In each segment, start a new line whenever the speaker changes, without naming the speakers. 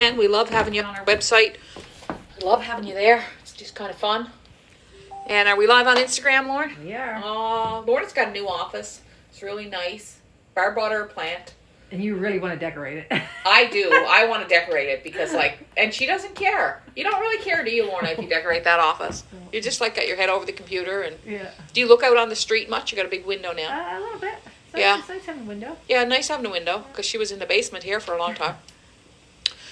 And we love having you on our website. We love having you there. It's just kind of fun. And are we live on Instagram, Lauren?
We are.
Lauren's got a new office. It's really nice. Barb bought her a plant.
And you really want to decorate it.
I do. I want to decorate it because, and she doesn't care. You don't really care, do you, Lorna, if you decorate that office? You just, got your head over the computer. And
Yeah.
Do you look out on the street much? You got a big window now.
A little bit. So
Yeah.
It's nice having a window.
Yeah, nice having a window because she was in the basement here for a long time.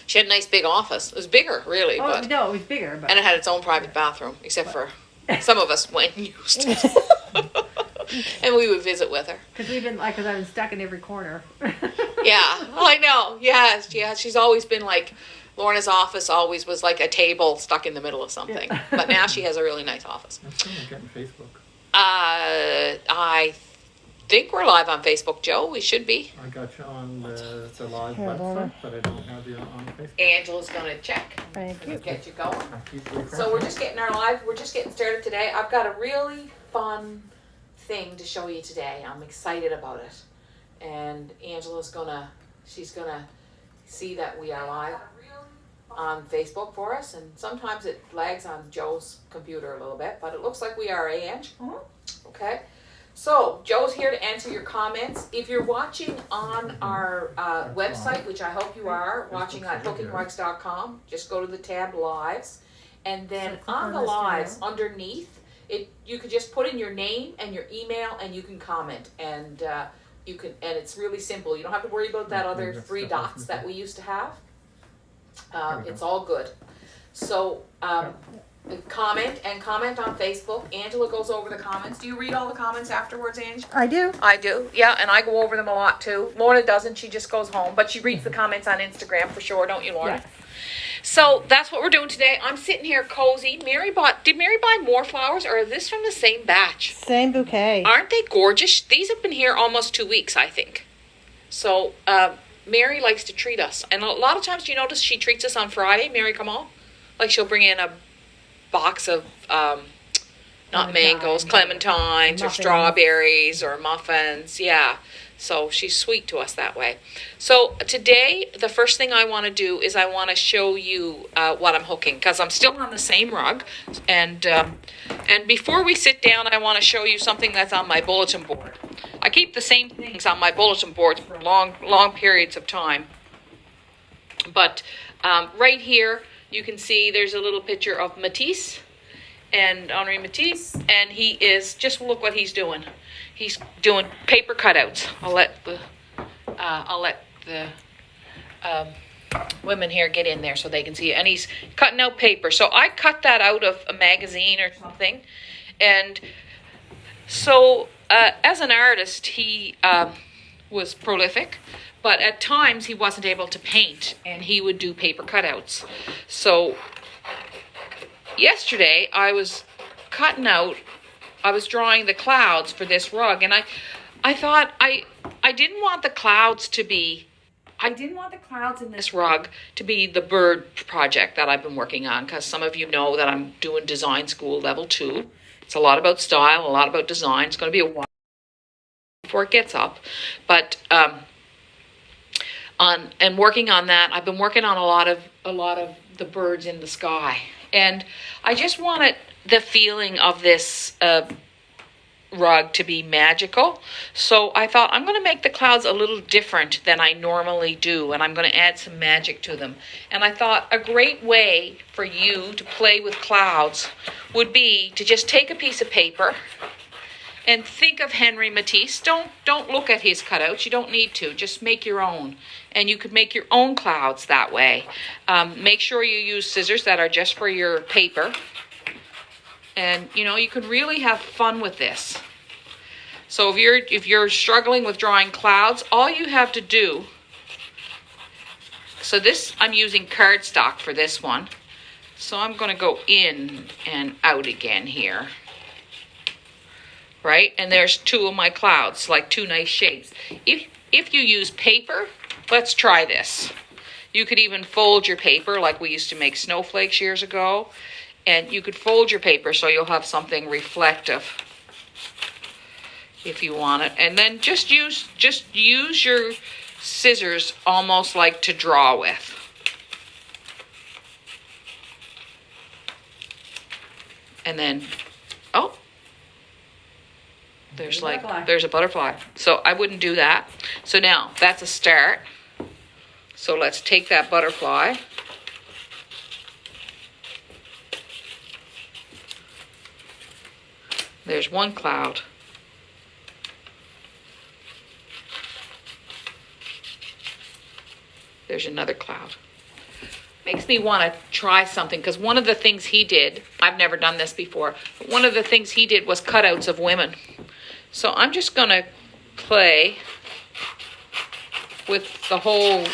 She had a nice big office. It was bigger, really.
Oh,
but
no, it was bigger. But
and it had its own private bathroom, except for some of us went and used it. And we would visit with her.
Because I've been stuck in every corner.
Yeah, I know. Yes. She's always been Lorna's office always was like a table stuck in the middle of something.
Yeah.
But now she has a really nice office.
That's cool. Getting Facebook.
I think we're live on Facebook, Joe. We should be.
I got you on the live website, but I don't have you on Facebook.
Angela's gonna check.
Thank you.
Get you going.
I keep refreshing.
So we're just getting started today. I've got a really fun thing to show you today. I'm excited about it. And she's gonna see that we are live on Facebook for us, and sometimes it lags on Joe's computer a little bit, but it looks like we are, Ange? Okay. So Joe's here to answer your comments. If you're watching on our website, which I hope you are, watching on hookingrugs.com, just go to the tab Lives, and then on the Lives underneath, you could just put in your name and your email, and you can comment, and it's really simple. You don't have to worry about that other 3 dots that we used to have. It's all good. So comment on Facebook. Angela goes over the comments. Do you read all the comments afterwards, Ange?
I do.
I do, yeah, and I go over them a lot too. Lorna doesn't, she just goes home, but she reads the comments on Instagram for sure, don't you, Lorna?
Yes.
So that's what we're doing today. I'm sitting here cozy. Did Mary buy more flowers, or is this from the same batch?
Same bouquet.
Aren't they gorgeous? These have been here almost 2 weeks, I think. So Mary likes to treat us, and a lot of times, do you notice she treats us on Friday? Mary, come on, she'll bring in a box of not mangoes, clementines, or strawberries, or muffins. Yeah, so she's sweet to us that way. So today, the first thing I want to do is I want to show you what I'm hooking, because I'm still on the same rug, and before we sit down, I want to show you something that's on my bulletin board. I keep the same things on my bulletin boards for long periods of time, but right here, you can see there's a little picture of Matisse, and Henri Matisse, and he is, just look what he's doing. He's doing paper cutouts. I'll let the women here get in there so they can see it. And he's cutting out paper. So I cut that out of a magazine or something. And so as an artist, he was prolific. But at times he wasn't able to paint, and he would do paper cutouts. So yesterday I was drawing the clouds for this rug, and I thought I didn't want the clouds in this rug to be the bird project that I've been working on, because some of you know that I'm doing design school level 2. It's a lot about style, a lot about design. It's going to be a while before it gets up, but and working on that, I've been working on a lot of the birds in the sky, and I just wanted the feeling of this rug to be magical. So I thought I'm going to make the clouds a little different than I normally do, and I'm going to add some magic to them. And I thought a great way for you to play with clouds would be to just take a piece of paper and think of Henri Matisse. Don't look at his cutouts. You don't need to. Just make your own. And you could make your own clouds that way. Make sure you use scissors that are just for your paper. And, you could really have fun with this. So if you're struggling with drawing clouds, all you have to do... So this, I'm using cardstock for this one. So I'm going to go in and out again here. Right? And there's 2 of my clouds, like 2 nice shapes. If you use paper, let's try this. You could even fold your paper like we used to make snowflakes years ago. And you could fold your paper so you'll have something reflective if you want it. And then just use your scissors almost like to draw with. And then, oh, there's
Butterfly.
there's a butterfly. So I wouldn't do that. So now that's a start. So let's take that butterfly. There's one cloud. There's another cloud. Makes me want to try something, because one of the things he did, I've never done this before, but one of the things he did was cutouts of women. So I'm just going to play with the whole,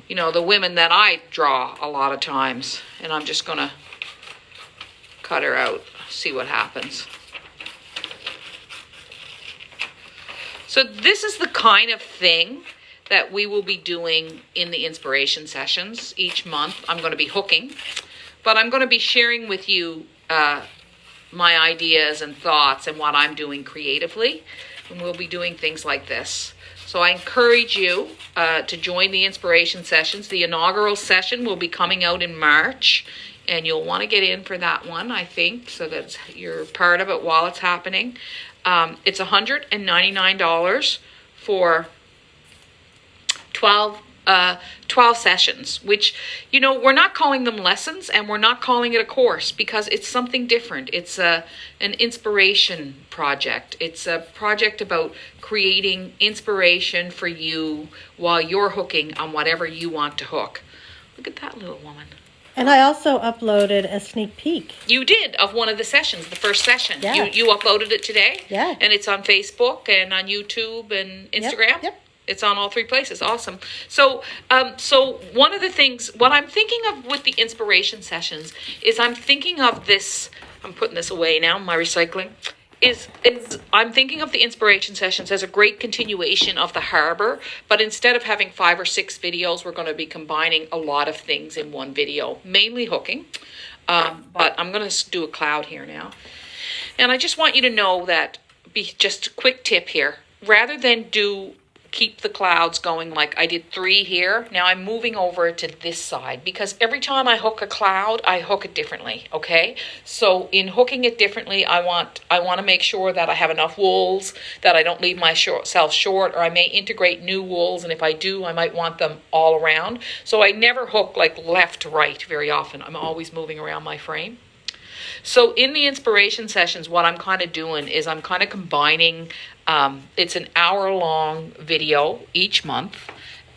you know, the women that I draw a lot of times. And I'm just going to cut her out, see what happens. So this is the kind of thing that we will be doing in the inspiration sessions each month. I'm going to be hooking, but I'm going to be sharing with you my ideas and thoughts and what I'm doing creatively. And we'll be doing things like this. So I encourage you to join the inspiration sessions. The inaugural session will be coming out in March, and you'll want to get in for that one, I think, so that you're part of it while it's happening. It's $199 for 12 sessions, which, you know, we're not calling them lessons and we're not calling it a course, because it's something different. It's an inspiration project. It's a project about creating inspiration for you while you're hooking on whatever you want to hook. Look at that little woman.
And I also uploaded a sneak peek.
You did, of one of the sessions, the first session.
Yeah.
You uploaded it today?
Yeah.
And it's on Facebook and on YouTube and Instagram?
Yep.
It's on all 3 places. Awesome. So, so one of the things, what I'm thinking of with the inspiration sessions is I'm thinking of this, I'm putting this away now, my recycling, is I'm thinking of the inspiration sessions as a great continuation of the harbor, but instead of having 5 or 6 videos, we're going to be combining a lot of things in one video, mainly hooking. But I'm going to do a cloud here now. And I just want you to know that, just a quick tip here, rather than keep the clouds going like I did 3 here. Now I'm moving over to this side, because every time I hook a cloud, I hook it differently, okay? So in hooking it differently, I want to make sure that I have enough wools, that I don't leave myself short, or I may integrate new wools, and if I do, I might want them all around. So I never hook like left to right very often. I'm always moving around my frame. So in the inspiration sessions, what I'm kind of doing is I'm kind of combining, it's an hour-long video each month.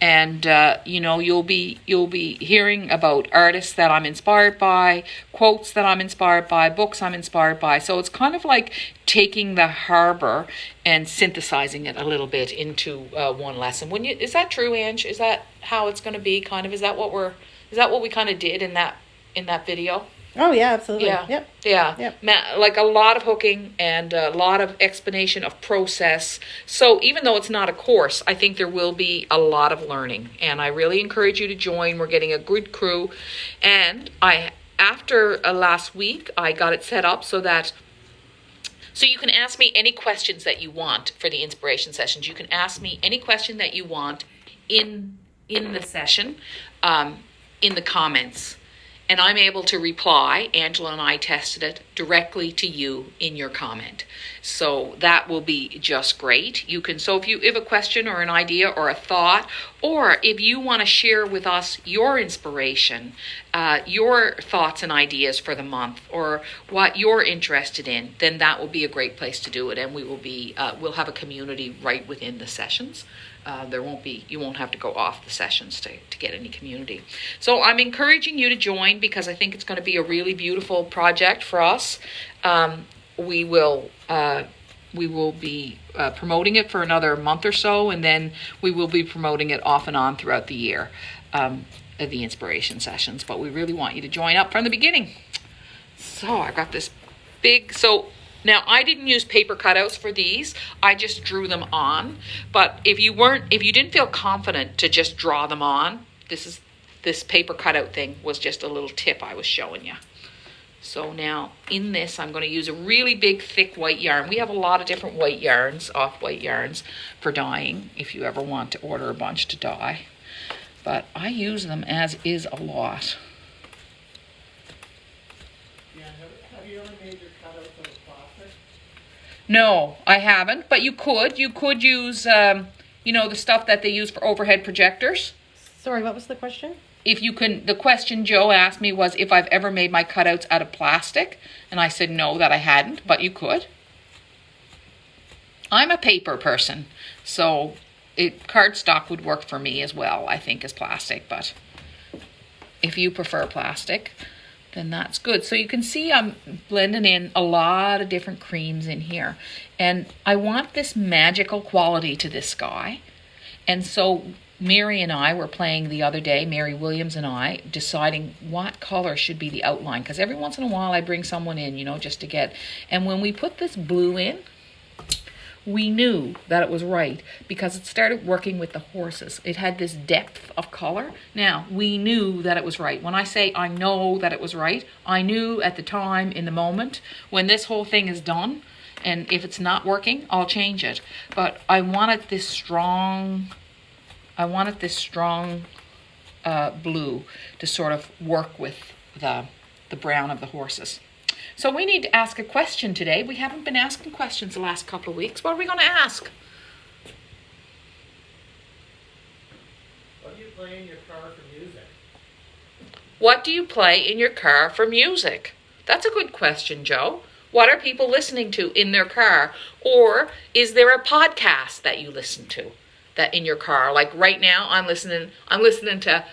And, you know, you'll be hearing about artists that I'm inspired by, quotes that I'm inspired by, books I'm inspired by. So it's kind of like taking the harbor and synthesizing it a little bit into one lesson. Is that true, Ange? Is that how it's going to be? Kind of, is that what we kind of did in that video?
Oh, yeah, absolutely.
Yeah.
Yep.
Yeah.
Yep.
Like a lot of hooking and a lot of explanation of process. So even though it's not a course, I think there will be a lot of learning. And I really encourage you to join. We're getting a good crew. And after last week, I got it set up so you can ask me any questions that you want for the inspiration sessions. You can ask me any question that you want in the session, in the comments. And I'm able to reply, Angela and I tested it, directly to you in your comment. So that will be just great. So if you have a question or an idea or a thought, or if you want to share with us your inspiration, your thoughts and ideas for the month, or what you're interested in, then that will be a great place to do it. And we'll have a community right within the sessions. You won't have to go off the sessions to get any community. So I'm encouraging you to join, because I think it's going to be a really beautiful project for us. We will be promoting it for another month or so, and then we will be promoting it off and on throughout the year, the inspiration sessions. But we really want you to join up from the beginning. So I got this big, now, I didn't use paper cutouts for these. I just drew them on. But if you didn't feel confident to just draw them on, this paper cutout thing was just a little tip I was showing you. So now in this, I'm going to use a really big, thick white yarn. We have a lot of different white yarns, off-white yarns for dyeing, if you ever want to order a bunch to dye. But I use them as is a lot.
you ever made your cutouts out of plastic?
No, I haven't, but you could. You could use, the stuff that they use for overhead projectors.
Sorry, what was the question?
If you can, the question Joe asked me was if I've ever made my cutouts out of plastic, and I said no, that I hadn't, but you could. I'm a paper person, so cardstock would work for me as well, I think, as plastic, but if you prefer plastic, then that's good. So you can see I'm blending in a lot of different creams in here, and I want this magical quality to this sky, and so Mary and I were playing the other day, Mary Williams and I, deciding what color should be the outline, because every once in a while I bring someone in, just to get, and when we put this blue in, we knew that it was right because it started working with the horses. It had this depth of color. Now, we knew that it was right. When I say I know that it was right, I knew at the time, in the moment, when this whole thing is done, and if it's not working, I'll change it. But I wanted this strong blue to sort of work with the brown of the horses. So we need to ask a question today. We haven't been asking questions the last couple of weeks. What are we going to ask?
What do you play in your car for music?
What do you play in your car for music? That's a good question, Joe. What are people listening to in their car? Or is there a podcast that you listen to that in your car? Like right now, I'm listening to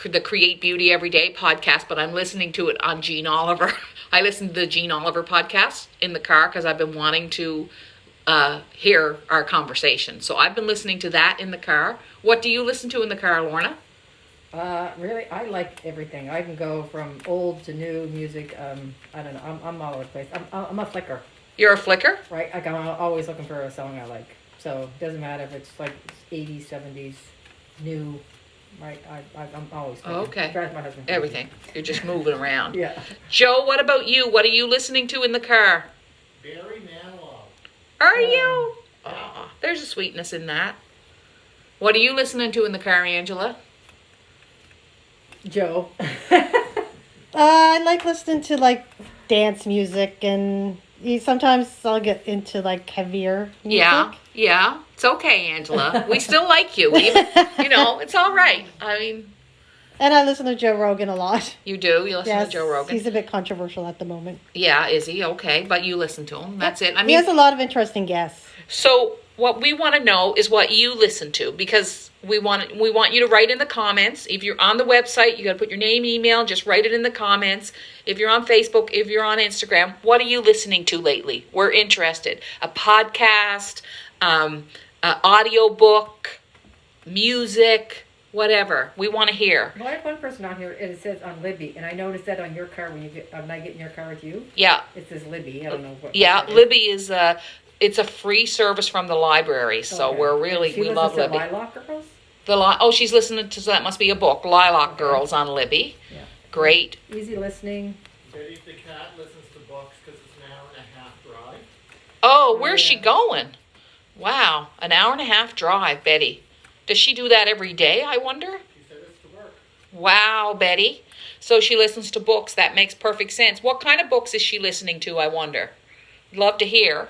the Create Beauty Every Day podcast, but I'm listening to it on Jean Oliver. I listen to the Jean Oliver podcast in the car because I've been wanting to hear our conversation. So I've been listening to that in the car. What do you listen to in the car, Lorna?
Really, I like everything. I can go from old to new music. I don't know. I'm all over the place. I'm a flicker,
You're a flicker?
right? Like I'm always looking for a song I like. So it doesn't matter if it's like 80s, 70s, new. Right, I'm always flicking.
Okay.
Drives my husband crazy.
Everything. You're just moving around.
Yeah.
Joe, what about you? What are you listening to in the car?
Barry Manilow.
Are you? Oh, there's a sweetness in that. What are you listening to in the car, Angela?
Joe.
I like listening to like dance music, and sometimes I'll get into like heavier music.
Yeah. It's okay, Angela. We still like you. Even, it's all right. I mean,
And I listen to Joe Rogan a lot.
you do. You listen to Joe Rogan.
He's a bit controversial at the moment.
Yeah, is he? Okay, but you listen to him. That's it. I
He
mean,
has a lot of interesting guests.
so what we want to know is what you listen to, because we want you to write in the comments. If you're on the website, you got to put your name, email, just write it in the comments. If you're on Facebook, if you're on Instagram, what are you listening to lately? We're interested. A podcast, audiobook, music, whatever. We want to hear.
Well, I have one person on here, and it says on Libby, and I noticed that on your car when I get in your car with you,
Yeah.
it says Libby. I don't know what.
Yeah,
what that is.
Libby is it's a free service from the library, so
Okay.
we're really
She
we
listens
love
to
Libby.
Lilac Girls?
She's listening to, so that must be a book, Lilac Girls on Libby.
Yeah.
Great.
Easy listening.
Betty the cat listens to books because it's an hour and a half drive.
Oh, where's she
Yeah.
going? Wow, an hour and a half drive, Betty. Does she do that every day, I wonder?
She said it's to work.
Wow, Betty. So she listens to books. That makes perfect sense. What kind of books is she listening to, I wonder? Love to hear.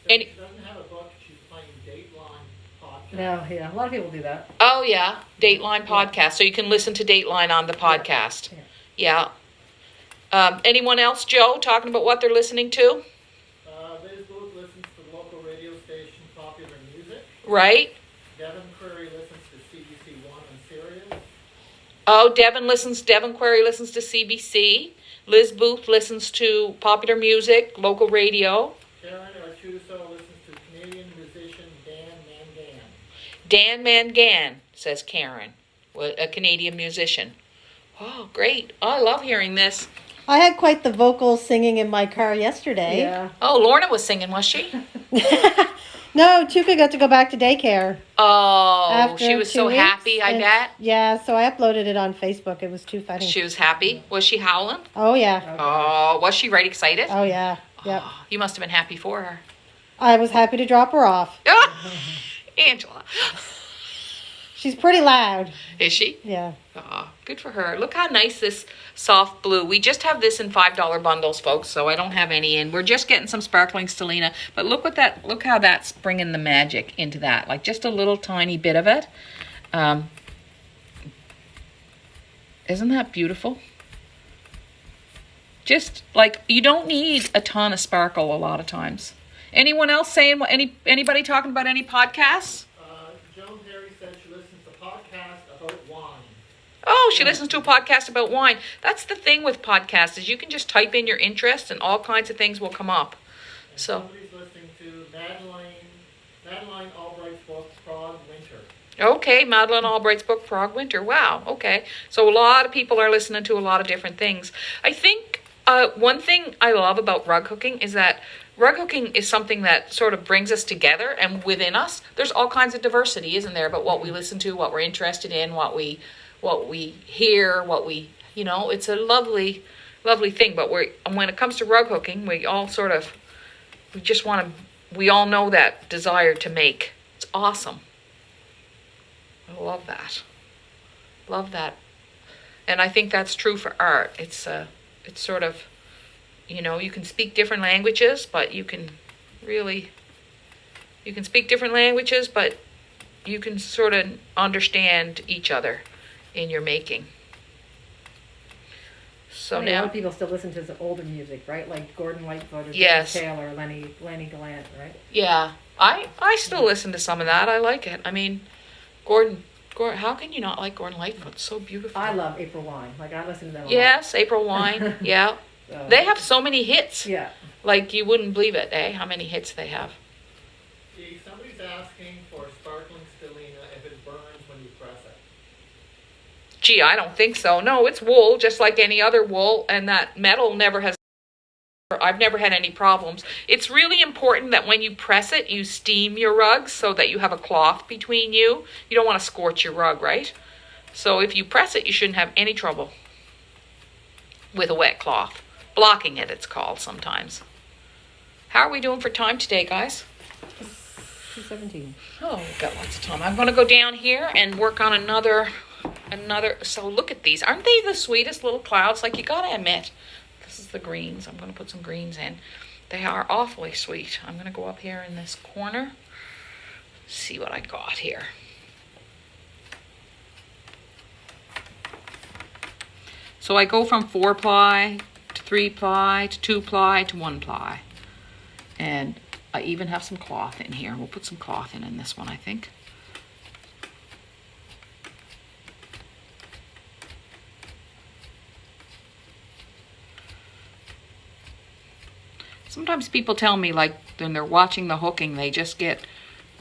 So
And-
she doesn't have a book. She's playing Dateline podcast.
No, yeah, a lot of people do that.
Oh, yeah, Dateline podcast. So you can listen to Dateline on the podcast. Yeah. Anyone else, Joe, talking about what they're listening to?
Liz Booth listens to the local radio station Popular Music.
Right?
Devin Query listens to CBC One and Sirius.
Oh, Devin Query listens to CBC. Liz Booth listens to popular music, local radio.
Karen Artuso listens to Canadian musician Dan Mangan.
Dan Mangan, says Karen, a Canadian musician. Oh, great. Oh, I love hearing this.
I had quite the vocal singing in my car yesterday.
Yeah.
Oh, Lorna was singing, was she?
No, Tuka got to go back to daycare.
Oh,
After
she was
2
so
weeks,
happy, I
and-
bet.
Yeah, so I uploaded it on Facebook. It was too funny.
She was happy. Was she howling?
Oh, yeah.
Oh, was she right excited?
Oh, yeah. Yep.
Oh, you must have been happy for her.
I was happy to drop her off.
Oh, Angela.
She's pretty loud.
Is she?
Yeah.
Aw, good for her. Look how nice this soft blue. We just have this in $5 bundles, folks, so I don't have any in. We're just getting some sparkling stellina. But look how that's bringing the magic into that. Like just a little tiny bit of it. Isn't that beautiful? Just like, you don't need a ton of sparkle a lot of times. Anyone else saying what? Anybody talking about any podcasts?
Joan Harry said she listens to podcasts about wine.
Oh, she listens to a podcast about wine. That's the thing with podcasts, is you can just type in your interest and all kinds of things will come up.
And
So
somebody's listening to Madeline Albright's book, Prague Winter.
okay, Madeline Albright's book, Frog Winter. Wow, okay. So a lot of people are listening to a lot of different things. I think one thing I love about rug hooking is that rug hooking is something that sort of brings us together, and within us, there's all kinds of diversity, isn't there? About what we listen to, what we're interested in, what we hear, it's a lovely, lovely thing. But when it comes to rug hooking, we all know that desire to make. It's awesome. I love that. Love that. And I think that's true for art. It's sort of, you can speak different languages, but you can speak different languages, but you can sort of understand each other in your making. So
A
now
lot of people still listen to the older music, right? Like Gordon Lightfoot or
Yes.
James Taylor, Lenny Gallant, right?
Yeah, I still listen to some of that. I like it. I mean, Gordon, how can you not like Gordon Lightfoot? It's so beautiful.
I love April Wine. Like, I listen to them a lot.
Yes, April Wine. Yeah.
So,
They have so many hits.
yeah.
Like, you wouldn't believe it, how many hits they have.
See, somebody's asking for sparkling stellina if it burns when you press it.
Gee, I don't think so. No, it's wool, just like any other wool, and that metal I've never had any problems. It's really important that when you press it, you steam your rugs so that you have a cloth between you. You don't want to scorch your rug, right? So if you press it, you shouldn't have any trouble with a wet cloth. Blocking it, it's called sometimes. How are we doing for time today, guys?
2:17.
Oh, we've got lots of time. I'm going to go down here and work on another. So look at these. Aren't they the sweetest little clouds? Like, you got to admit. This is the greens. I'm going to put some greens in. They are awfully sweet. I'm going to go up here in this corner. See what I got here. So I go from 4-ply to 3-ply to 2-ply to 1-ply. And I even have some cloth in here. We'll put some cloth in this one, I think. Sometimes people tell me, like, when they're watching the hooking, they just get,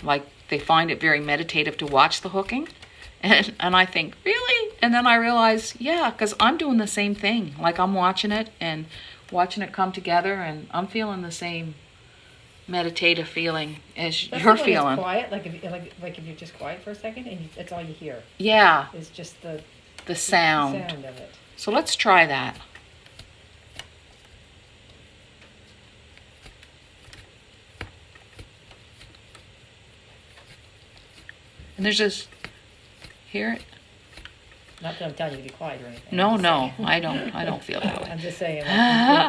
like, they find it very meditative to watch the hooking. And I think, really? And then I realize, yeah, because I'm doing the same thing. Like, I'm watching it and watching it come together, and I'm feeling the same meditative feeling as
That's
you're
when
feeling.
It's quiet, like if you're just quiet for a second and that's all you hear.
Yeah,
Is just the
sound.
sound of it.
So let's try that. And there's this, hear it?
Not that I'm telling you to be quiet or anything.
No,
I'm just
no,
saying.
I don't feel that way.
I'm just saying,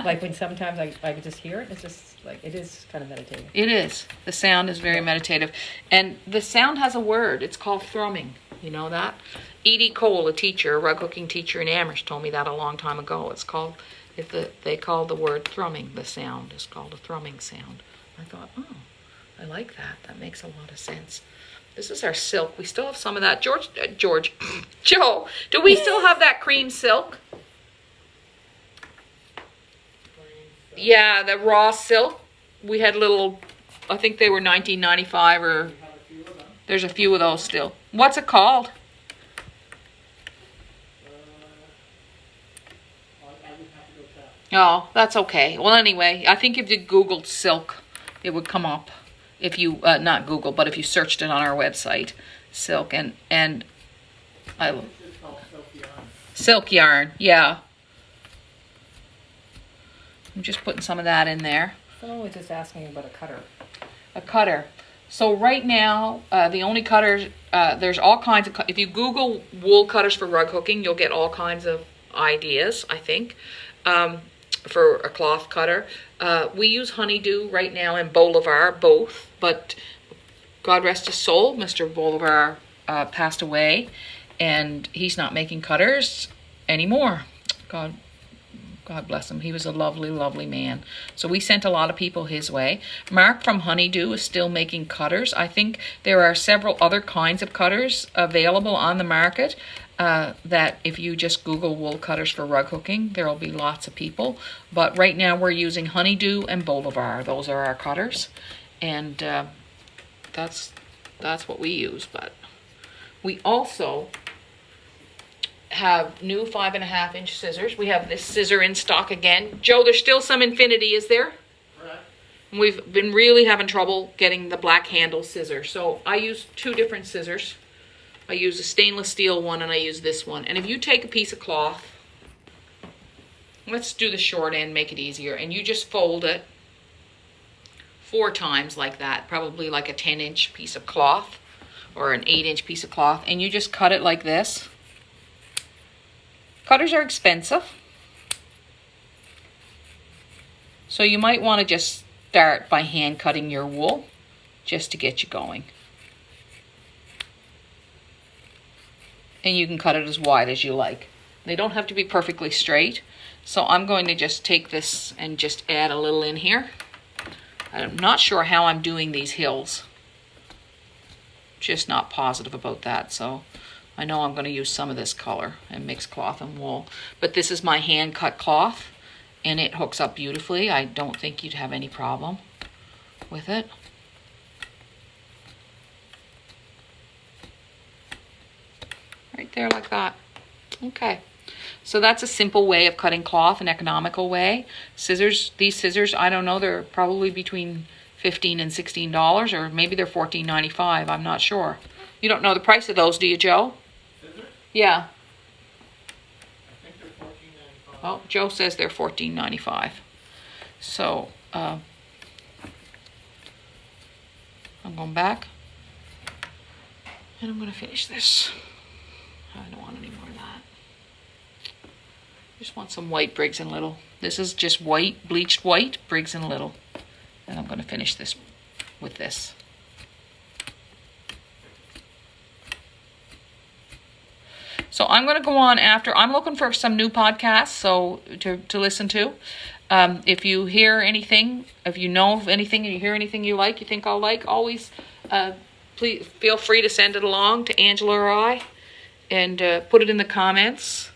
like when sometimes I could just hear it, it's just like, it is kind of meditative.
It is. The sound is very meditative. And the sound has a word. It's called thrumming. You know that? Edie Cole, a teacher, a rug hooking teacher in Amherst, told me that a long time ago. It's called, they call the word thrumming. The sound is called a thrumming sound. I thought, oh, I like that. That makes a lot of sense. This is our silk. We still have some of that. Joe, do we still have that cream silk? Yeah, the raw silk. We had little, I think they were 1995 or,
We have a few of them.
there's a few of those still. What's it called?
I would have to go check.
Oh, that's okay. Well, anyway, I think if you Googled silk, it would come up. If you, not Google, but if you searched it on our website, silk and I
It's just called silk yarn.
silk yarn, yeah. I'm just putting some of that in there.
Someone was just asking about a cutter.
A cutter. So right now, the only cutters, there's all kinds of, if you Google wool cutters for rug hooking, you'll get all kinds of ideas, I think, for a cloth cutter. We use Honeydew right now and Bolivar, both, but God rest his soul, Mr. Bolivar passed away, and he's not making cutters anymore. God bless him. He was a lovely, lovely man. So we sent a lot of people his way. Mark from Honeydew is still making cutters. I think there are several other kinds of cutters available on the market that if you just Google wool cutters for rug hooking, there will be lots of people. But right now we're using Honeydew and Bolivar. Those are our cutters. And that's what we use. But we also have new 5.5-inch scissors. We have this scissor in stock again. Joe, there's still some Infinity, is there?
Correct.
We've been really having trouble getting the black handle scissor. So I use 2 different scissors. I use a stainless steel one and I use this one. And if you take a piece of cloth, let's do the short end, make it easier. And you just fold it 4 times like that, probably like a 10-inch piece of cloth or an 8-inch piece of cloth. And you just cut it like this. Cutters are expensive, so you might want to just start by hand cutting your wool just to get you going. And you can cut it as wide as you like. They don't have to be perfectly straight, so I'm going to just take this and just add a little in here. I'm not sure how I'm doing these hills. Just not positive about that, so I know I'm going to use some of this color and mix cloth and wool. But this is my hand cut cloth and it hooks up beautifully. I don't think you'd have any problem with it. Right there like that. Okay. So that's a simple way of cutting cloth, an economical way. Scissors, these scissors, I don't know, they're probably between $15 and $16 or maybe they're $14.95. I'm not sure. You don't know the price of those, do you, Joe? Yeah.
I think they're $14.95.
Oh, Joe says they're $14.95. So, I'm going back. And I'm going to finish this. I don't want any more of that. Just want some white Briggs and Little. This is just white, bleached white, Briggs and Little. And I'm going to finish this with this. So I'm going to go on after. I'm looking for some new podcasts so to listen to. If you hear anything, if you know of anything, and you hear anything you like, you think I'll like, always please feel free to send it along to Angela or I and put it in the comments.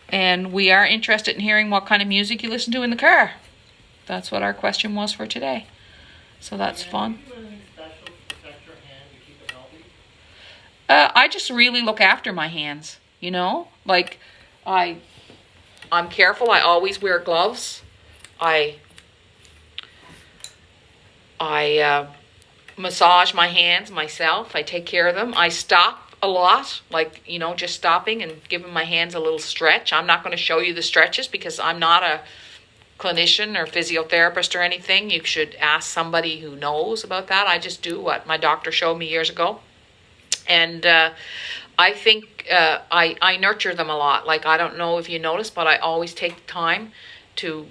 And we are interested in hearing what kind of music you listen to in the car. That's what our question was for today. So that's fun.
Do you do anything special to protect your hand to keep it healthy?
I just really look after my hands, you know, like I'm careful. I always wear gloves. I massage my hands myself. I take care of them. I stop a lot, like, you know, just stopping and giving my hands a little stretch. I'm not going to show you the stretches because I'm not a clinician or physiotherapist or anything. You should ask somebody who knows about that. I just do what my doctor showed me years ago. And I think I nurture them a lot. Like, I don't know if you noticed, but I always take time to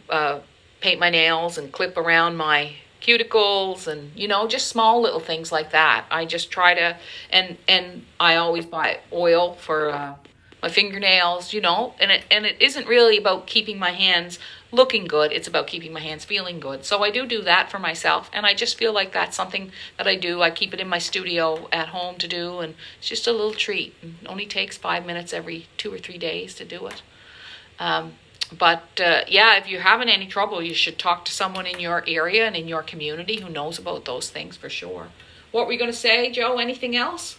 paint my nails and clip around my cuticles and, you know, just small little things like that. I just try to, and I always buy oil for my fingernails, you know, and it isn't really about keeping my hands looking good. It's about keeping my hands feeling good. So I do that for myself, and I just feel like that's something that I do. I keep it in my studio at home to do, and it's just a little treat. It only takes 5 minutes every 2 or 3 days to do it. Yeah, if you're having any trouble, you should talk to someone in your area and in your community who knows about those things for sure. What were you going to say, Joe? Anything else?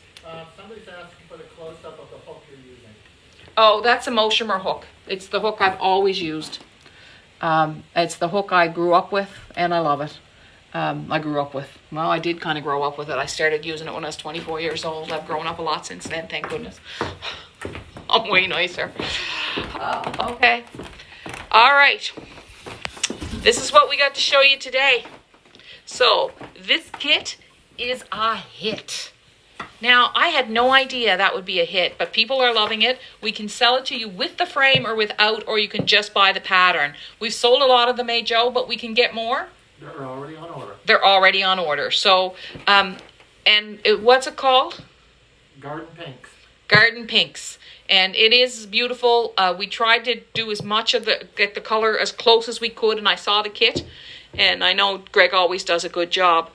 Somebody's asking for the close-up of the hook you're using.
Oh, that's a Moshimer hook. It's the hook I've always used. It's the hook I grew up with, and I love it. I did kind of grow up with it. I started using it when I was 24 years old. I've grown up a lot since then, thank goodness. I'm way nicer. Okay. All right. This is what we got to show you today. So this kit is a hit. Now, I had no idea that would be a hit, but people are loving it. We can sell it to you with the frame or without, or you can just buy the pattern. We've sold a lot of them, Joe, but we can get more.
They're already on order.
They're already on order. So, what's it called?
Garden pinks.
Garden Pinks. And it is beautiful. We tried to do as much of get the color as close as we could, and I saw the kit. And I know Greg always does a good job.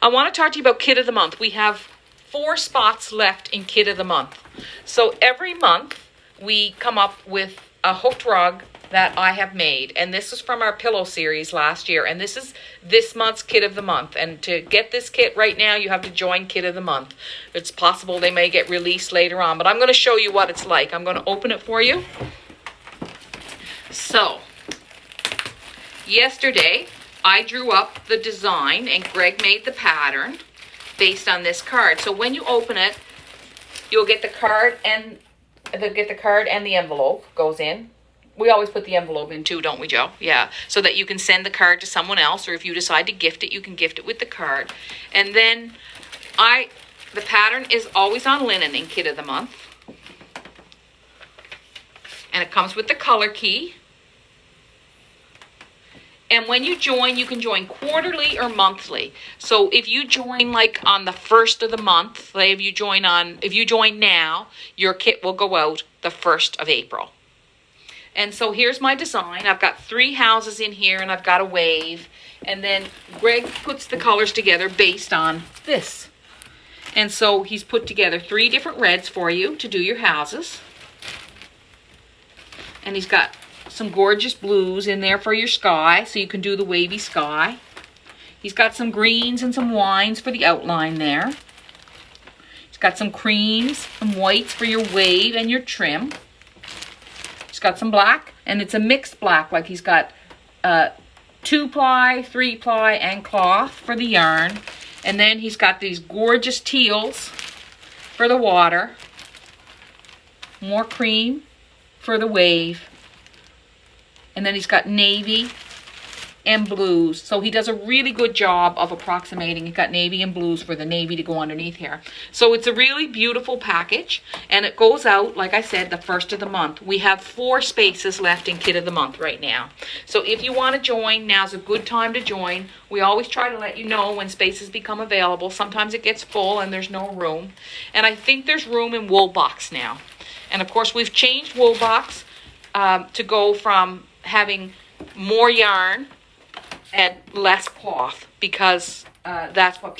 I want to talk to you about Kit of the Month. We have 4 spots left in Kit of the Month. So every month we come up with a hooked rug that I have made. And this is from our pillow series last year. And this is this month's Kit of the Month. And to get this kit right now, you have to join Kit of the Month. It's possible they may get released later on. But I'm going to show you what it's like. I'm going to open it for you. So, yesterday I drew up the design and Greg made the pattern based on this card. So when you open it, you'll get the card and the envelope goes in. We always put the envelope in too, don't we, Joe? Yeah, so that you can send the card to someone else, or if you decide to gift it, you can gift it with the card. And then the pattern is always on linen in Kit of the Month. And it comes with the color key. And when you join, you can join quarterly or monthly. So if you join like on the 1st of the month, like if you join now, your kit will go out the 1st of April. And so here's my design. I've got 3 houses in here and I've got a wave. And then Greg puts the colors together based on this. And so he's put together 3 different reds for you to do your houses. And he's got some gorgeous blues in there for your sky, so you can do the wavy sky. He's got some greens and some wines for the outline there. He's got some creams and whites for your wave and your trim. He's got some black, and it's a mixed black, like he's got 2-ply, 3-ply, and cloth for the yarn. And then he's got these gorgeous teals for the water. More cream for the wave. And then he's got navy and blues. So he does a really good job of approximating. He's got navy and blues for the navy to go underneath here. So it's a really beautiful package. And it goes out, like I said, the 1st of the month. We have 4 spaces left in Kit of the Month right now. So if you want to join, now's a good time to join. We always try to let you know when spaces become available. Sometimes it gets full and there's no room. And I think there's room in wool box now. And of course we've changed wool box to go from having more yarn and less cloth, because that's what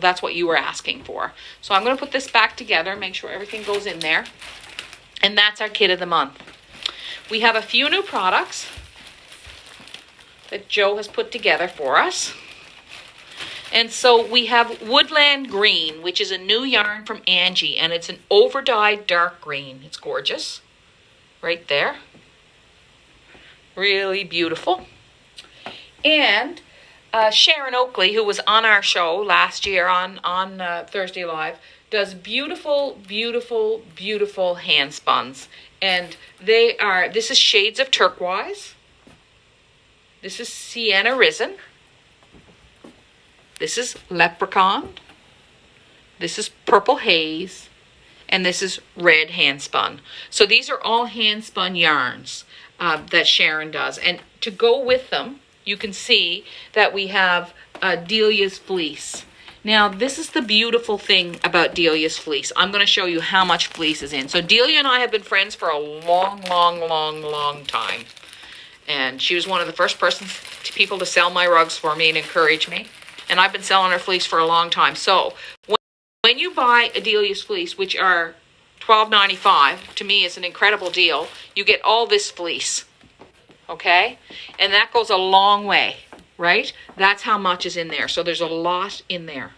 that's what you were asking for. So I'm going to put this back together, make sure everything goes in there. And that's our Kit of the Month. We have a few new products that Joe has put together for us. And so we have Woodland Green, which is a new yarn from Angie, and it's an overdyed dark green. It's gorgeous. Right there. Really beautiful. And Sharon Oakley, who was on our show last year on Thursday Live, does beautiful, beautiful, beautiful hand spuns. And this is Shades of Turquoise. This is Sienna Risen. This is Leprechaun. This is Purple Haze. And this is Red Hand Spun. So these are all hand spun yarns that Sharon does. And to go with them, you can see that we have Delia's Fleece. Now, this is the beautiful thing about Delia's Fleece. I'm going to show you how much fleece is in. So Delia and I have been friends for a long, long, long, long time. And she was one of the first people to sell my rugs for me and encourage me. And I've been selling her fleece for a long time. So when you buy a Delia's Fleece, which are $12.95, to me is an incredible deal, you get all this fleece, okay? And that goes a long way, right? That's how much is in there. So there's a lot in there.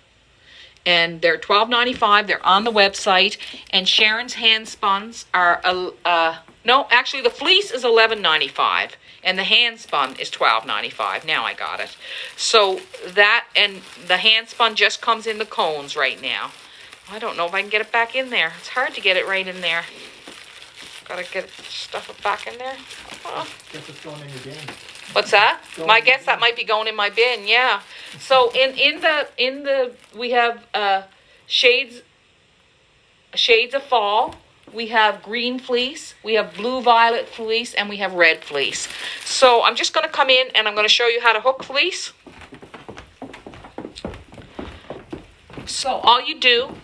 And they're $12.95. They're on the website. And Sharon's hand spuns are, no, actually the fleece is $11.95. And the hand spun is $12.95. Now I got it. So that, and the hand spun just comes in the cones right now. I don't know if I can get it back in there. It's hard to get it right in there. Gotta stuff it back in there.
Guess it's going in your bin.
What's that? I guess that might be going in my bin, yeah. So in the we have shades of fall. We have green fleece, we have blue violet fleece, and we have red fleece. So I'm just going to come in and I'm going to show you how to hook fleece. So all you do.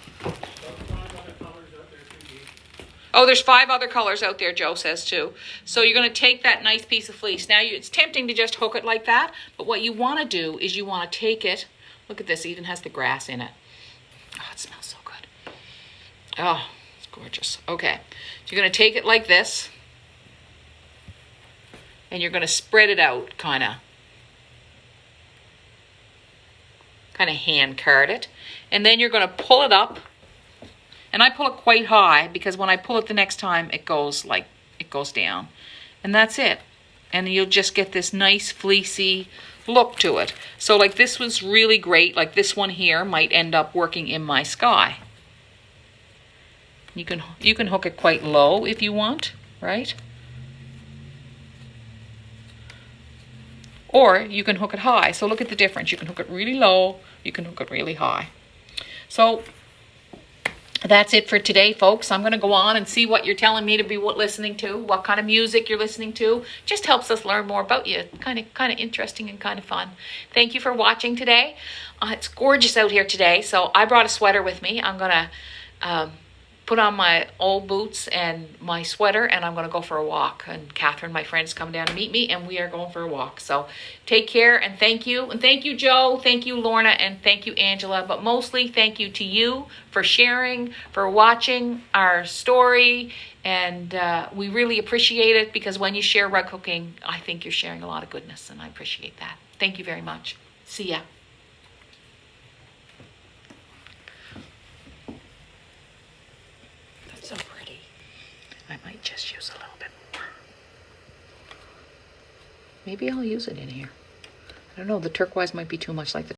Oh, there's 5 other colors out there, Joe says too. So you're going to take that nice piece of fleece. Now it's tempting to just hook it like that, but what you want to do is you want to take it. Look at this, it even has the grass in it. Oh, it smells so good. Oh. Gorgeous. Okay, so you're going to take it like this, and you're going to spread it out, kind of hand card it, and then you're going to pull it up, and I pull it quite high because when I pull it the next time, it goes down, and that's it, and you'll just get this nice fleecy look to it. So like this was really great. Like this one here might end up working in my sky. You can hook it quite low if you want, right? Or you can hook it high. So look at the difference. You can hook it really low, you can hook it really high. So that's it for today, folks. I'm going to go on and see what you're telling me to be listening to, what kind of music you're listening to. Just helps us learn more about you. Kind of interesting and kind of fun. Thank you for watching today. It's gorgeous out here today, so I brought a sweater with me. I'm going to put on my old boots and my sweater, and I'm going to go for a walk. And Catherine, my friend's come down to meet me, and we are going for a walk. So take care, and thank you. And thank you, Joe. Thank you, Lorna, and thank you, Angela. But mostly thank you to you for sharing, for watching our story. And we really appreciate it, because when you share rug hooking, I think you're sharing a lot of goodness, and I appreciate that. Thank you very much. See ya. So pretty. I might just use a little bit more. Maybe I'll use it in here. I don't know, the turquoise might be too much like the